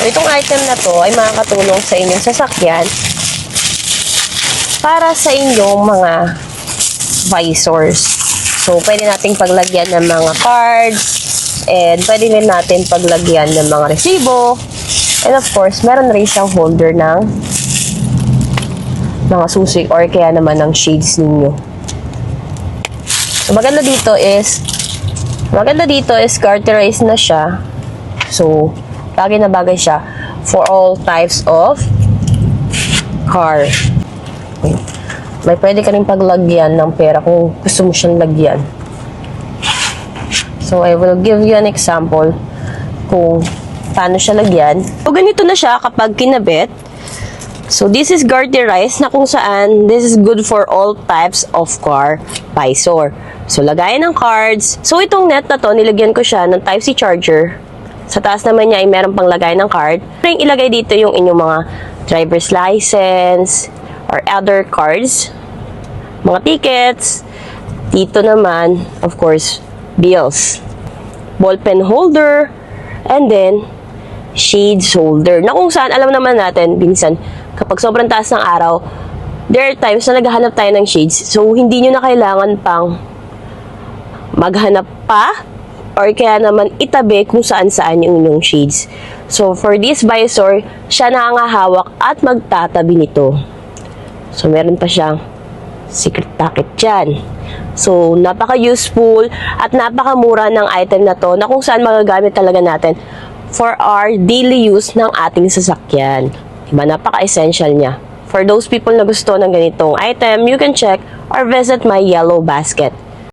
itong item na to ay makakatulong sa inyong sasakyan para sa inyong mga visors. So, pwede nating paglagyan ng mga cards, and pwede rin natin paglagyan ng mga resibo. And of course, meron rin siyang holder ng mga susi or kaya naman ng shades ninyo. So, maganda dito is garterized na siya. So, bagay na bagay siya for all types of car. May pwede ka rin paglagyan ng pera kung gusto mo siyang lagyan. So, I will give you an example kung paano siya lagyan. So, ganito na siya kapag kinabit. So, this is garterized na kung saan this is good for all types of car visor. So, lagayan ng cards. So, itong net na to, nilagyan ko siya ng Type-C charger. Sa taas naman niya ay meron pang lagay ng card. Pwedeng ilagay dito yung inyong mga driver's license or other cards, mga tickets. Dito naman, of course, bills, ballpen holder, and then shades holder. Na kung saan, alam naman natin, minsan, kapag sobrang taas ng araw, there are times na naghahanap tayo ng shades. So, hindi nyo na kailangan pang maghanap pa or kaya naman itabi kung saan-saan yung inyong shades. So, for this visor, siya nakangahawak at magtatabi nito. So, meron pa siyang secret pocket dyan. So, napaka-useful at napakamura ng item na to na kung saan magagamit talaga natin for our daily use ng ating sasakyan. Diba? Napaka-essential niya. For those people na gusto ng ganitong item, you can check or visit my yellow basket.